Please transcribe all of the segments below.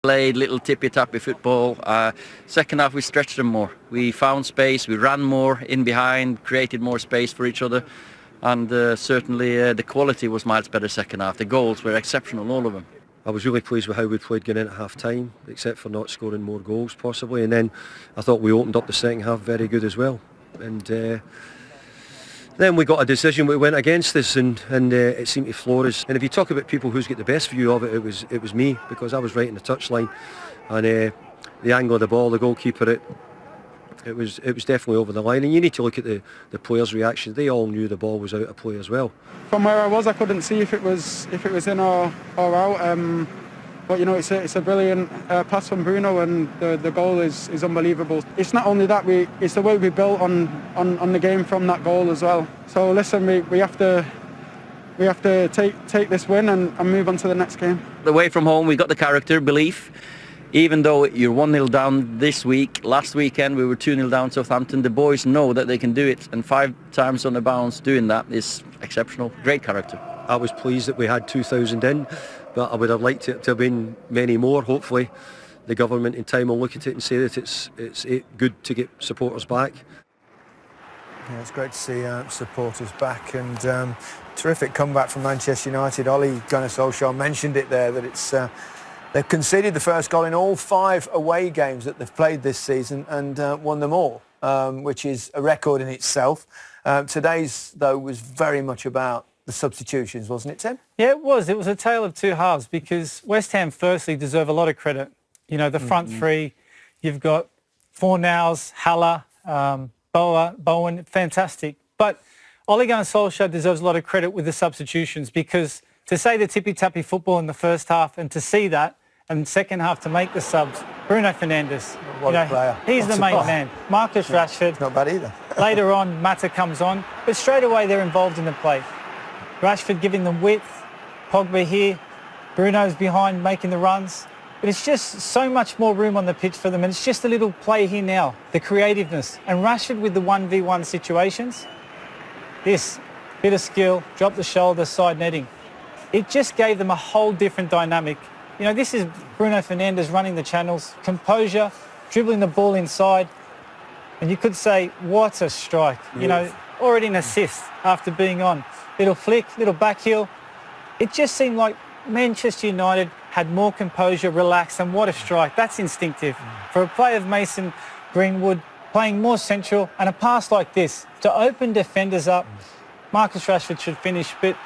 Played little tippy-tappy football. Second half we stretched them more. We found space, we ran more in behind, created more space for each other, and certainly the quality was miles better second half. The goals were exceptional, all of them. I was really pleased with how we played going into half-time, except for not scoring more goals possibly, and then I thought we opened up the second half very good as well. And then we got a decision that went against us, and it seemed to floor us. And if you talk about people who's got the best view of it, it was me, because I was right in the touchline, and the angle of the ball, the goalkeeper, it was definitely over the line. And you need to look at the players' reactions. They all knew the ball was out of play as well. From where I was, I couldn't see if it was in or out. But you know, it's a brilliant pass from Bruno, and the goal is unbelievable. It's not only that, it's the way we built on the game from that goal as well. So listen, we have to take this win and move on to the next game. Away from home, we got the character, belief. Even though you're 1-0 down this week, last weekend we were 2-0 down Southampton, the boys know that they can do it, and 5 times on the bounce doing that is exceptional. Great character. I was pleased that we had 2,000 in, but I would have liked it to have been many more. Hopefully the government in time will look at it and say that it's good to get supporters back. Yeah, it's great to see supporters back, and terrific comeback from Manchester United. Ole Gunnar Solskjaer mentioned it there, that it's they've conceded the first goal in all 5 away games that they've played this season, and won them all, which is a record in itself. Today's, though, was very much about the substitutions, wasn't it, Tim? Yeah, it was. It was a tale of two halves, because West Ham firstly deserve a lot of credit. You know, the front three, you've got Fornals, Haller, Bowen, fantastic. But Ole Gunnar Solskjaer deserves a lot of credit with the substitutions, because to say the tippy-tappy football in the first half and to see that, and second half to make the subs, Bruno Fernandes, what a player. He's the main man. Marcus Rashford. It's not bad either. Later on, Mata comes on, but straight away they're involved in the play. Rashford giving them width, Pogba here, Bruno's behind making the runs. But it's just so much more room on the pitch for them, and it's just a little play here now, the creativeness. And Rashford with the 1v1 situations, this bit of skill, drop the shoulder, side netting. It just gave them a whole different dynamic. You know, this is Bruno Fernandes running the channels, composure, dribbling the ball inside. And you could say, what a strike. You know, already an assist after being on. Little flick, little back heel. It just seemed like Manchester United had more composure, relaxed, and what a strike. That's instinctive. For a play of Mason Greenwood, playing more central, and a pass like this to open defenders up, Marcus Rashford should finish. But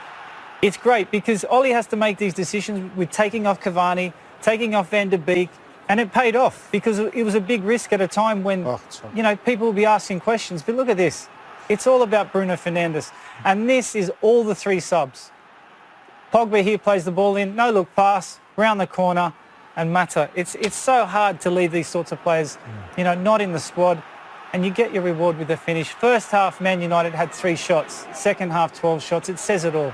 it's great, because Ole has to make these decisions with taking off Cavani, taking off Van der Beek, and it paid off, because it was a big risk at a time when, you know, people will be asking questions. But look at this. It's all about Bruno Fernandes. And this is all the 3 subs. Pogba here plays the ball in, no look pass, round the corner, and Mata. It's so hard to leave these sorts of players, you know, not in the squad, and you get your reward with the finish. First half, Man United had 3 shots. Second half, 12 shots. It says it all.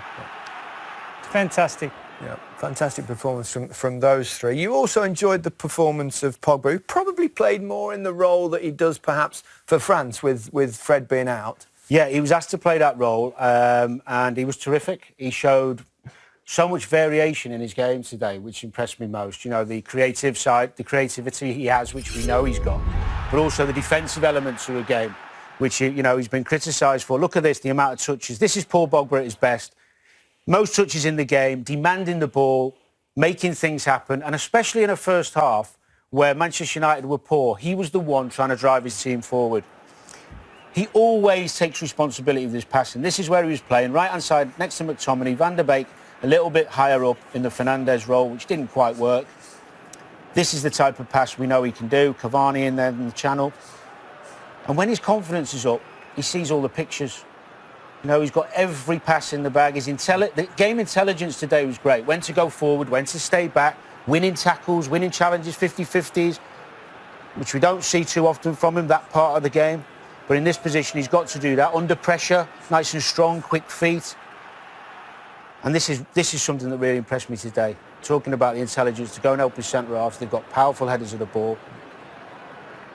Fantastic. Yeah, fantastic performance from those 3. You also enjoyed the performance of Pogba, who probably played more in the role that he does perhaps for France with Fred being out. Yeah, he was asked to play that role, and he was terrific. He showed so much variation in his game today, which impressed me most. You know, the creative side, the creativity he has, which we know he's got, but also the defensive elements of the game, which, you know, he's been criticised for. Look at this, the amount of touches. This is Paul Pogba at his best. Most touches in the game, demanding the ball, making things happen, and especially in a first half where Manchester United were poor, he was the one trying to drive his team forward. He always takes responsibility with his passing. This is where he was playing, right-hand side, next to McTominay, Van der Beek, a little bit higher up in the Fernandes role, which didn't quite work. This is the type of pass we know he can do. Cavani in there in the channel. And when his confidence is up, he sees all the pictures. You know, he's got every pass in the bag. The game intelligence today was great. When to go forward, when to stay back, winning tackles, winning challenges, 50-50s, which we don't see too often from him, that part of the game. But in this position, he's got to do that. Under pressure, nice and strong, quick feet. And this is something that really impressed me today. Talking about the intelligence to go and help his centre-halves. They've got powerful headers of the ball.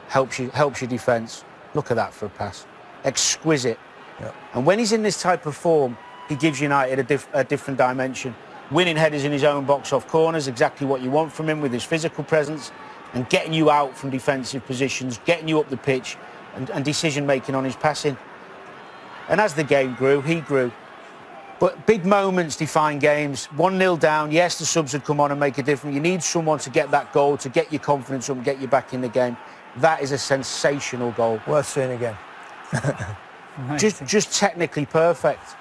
Helps your defence. Look at that for a pass. Exquisite. Yeah. And when he's in this type of form, he gives United a different dimension. winning headers in his own box off corners, exactly what you want from him with his physical presence and getting you out from defensive positions, getting you up the pitch and decision-making on his passing. And as the game grew, he grew. But big moments define games. 1-0 down, yes, the subs would come on and make a difference. You need someone to get that goal, to get your confidence up and get you back in the game. That is a sensational goal. Worth seeing again. just technically perfect.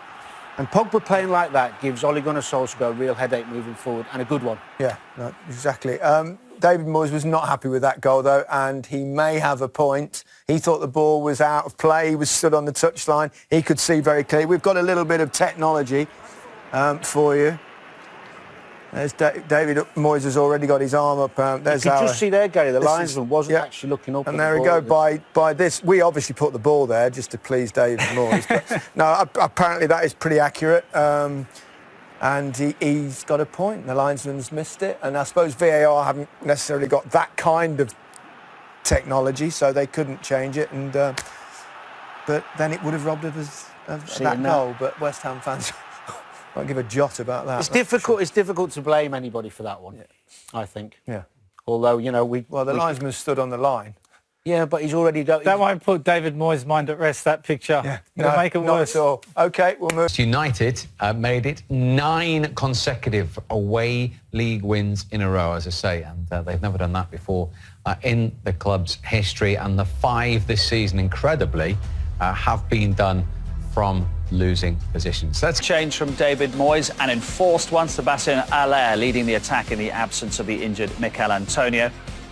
And Pogba playing like that gives Ole Gunnar Solskjaer a real headache moving forward, and a good one. Yeah, no, exactly. David Moyes was not happy with that goal, though, and he may have a point. He thought the ball was out of play. He was stood on the touchline. He could see very clearly. We've got a little bit of technology for you. There's David Moyes has already got his arm up. There's you could just see there, Gary, the linesman wasn't actually looking up. And there we go. By this, we obviously put the ball there just to please David Moyes. But no, apparently that is pretty accurate. And he's got a point. The linesman's missed it. And I suppose VAR haven't necessarily got that kind of technology, so they couldn't change it. And but then it would have robbed us of that goal. But West Ham fans won't give a jot about that. It's difficult. It's difficult to blame anybody for that one. Yeah. I think. Yeah. Although the linesman stood on the line. Yeah, but he's already done. That won't put David Moyes' mind at rest, that picture. Yeah. It'll make it worse. Not at all. OK, we'll move. United made it 9 consecutive away league wins in a row, as I say, and they've never done that before in the club's history. And the 5 this season, incredibly, have been done from losing positions. Let's change from David Moyes and enforced one. Sebastian Haller leading the attack in the absence of the injured Mikel Antonio.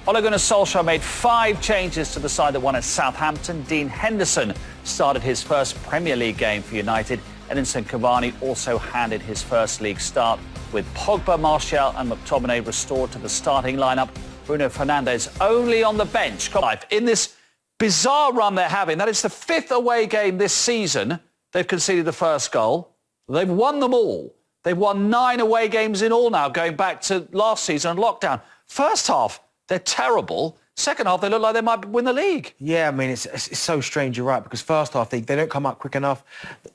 Ole Gunnar Solskjaer made 5 changes to the side that won at Southampton. Dean Henderson started his first Premier League game for United. Edinson Cavani also handed his first league start with Pogba, Martial and McTominay restored to the starting lineup. Bruno Fernandes only on the bench. In this bizarre run they're having, that is the 5th away game this season. They've conceded the first goal. They've won them all. They've won 9 away games in all now, going back to last season and lockdown. First half, they're terrible. Second half, they look like they might win the league. Yeah, I mean, it's so strange, you're right, because first half, they don't come up quick enough.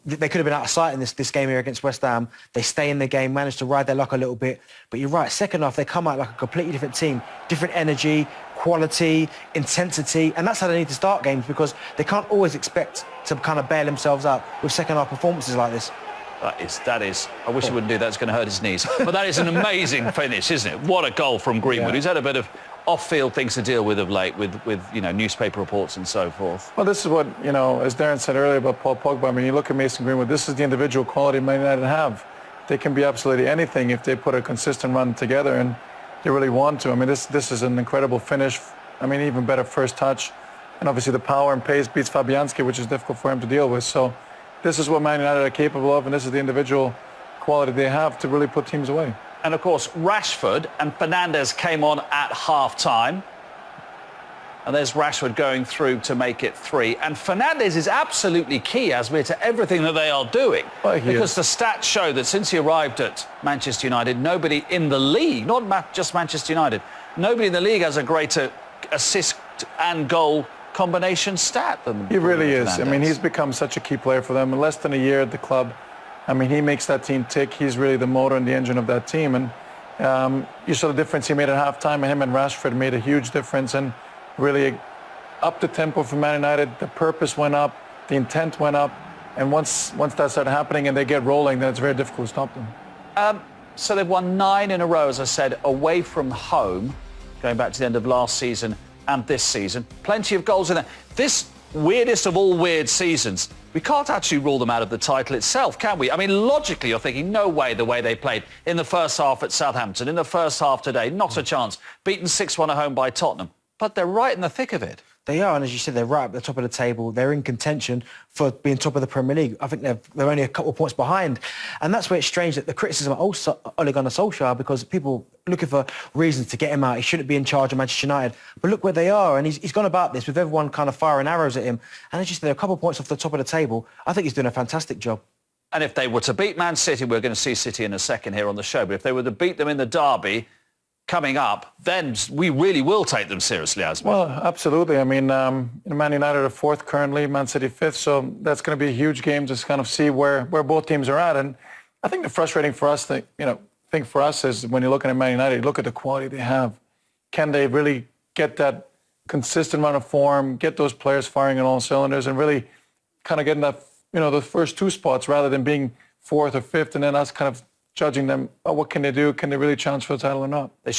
They could have been out of sight in this game here against West Ham. They stay in the game, manage to ride their luck a little bit. But you're right, second half, they come out like a completely different team. Different energy, quality, intensity. And that's how they need to start games, because they can't always expect to kind of bail themselves out with second half performances like this. That is. I wish he wouldn't do that. It's going to hurt his knees. But that is an amazing finish, isn't it? What a goal from Greenwood, who's had a bit of off-field things to deal with of late, with newspaper reports and so forth. Well, this is what, as Darren said earlier about Paul Pogba. I mean, you look at Mason Greenwood, this is the individual quality Man United have. They can be absolutely anything if they put a consistent run together and they really want to. I mean, this is an incredible finish. I mean, even better first touch. And obviously the power and pace beats Fabianski, which is difficult for him to deal with. So this is what Man United are capable of, and this is the individual quality they have to really put teams away. And of course, Rashford and Fernandes came on at half-time. And there's Rashford going through to make it 3. And Fernandes is absolutely key, as we're to everything that they are doing. Well, because the stats show that since he arrived at Manchester United, nobody in the league, not just Manchester United, nobody in the league has a greater assist and goal combination stat than he really is. Fernandes. I mean, he's become such a key player for them. In less than a year at the club, I mean, he makes that team tick. He's really the motor and the engine of that team. And you saw the difference he made at halftime. Him and Rashford made a huge difference and really upped the tempo for Man United. The purpose went up, the intent went up, and once that started happening and they get rolling, then it's very difficult to stop them. So they've won 9 in a row, as I said, away from home, going back to the end of last season and this season. Plenty of goals in there. This weirdest of all weird seasons, we can't actually rule them out of the title itself, can we? I mean, logically, you're thinking, no way the way they played in the first half at Southampton, in the first half today, not a chance. Beaten 6-1 at home by Tottenham. But they're right in the thick of it. They are, and as you said, they're right at the top of the table. They're in contention for being top of the Premier League. I think they're only a couple of points behind. And that's where it's strange that the criticism of Ole Gunnar Solskjaer, because people looking for reasons to get him out. He shouldn't be in charge of Manchester United. But look where they are, and he's gone about this with everyone kind of firing arrows at him. And as you said, they're a couple of points off the top of the table. I think he's doing a fantastic job. And if they were to beat Man City, we're going to see City in a second here on the show, but if they were to beat them in the derby coming up, then we really will take them seriously, Asma. Well, absolutely. I mean, Man United are 4th currently, Man City 5th, so that's going to be a huge game to kind of see where both teams are at. And I think the frustrating for us, thing think for us is when you're looking at Man United, look at the quality they have. Can they really get that consistent amount of form, get those players firing on all cylinders, and really kind of getting that, the first 2 spots rather than being 4th or 5th, and then us kind of judging them, what can they do? Can they really challenge for the title or not?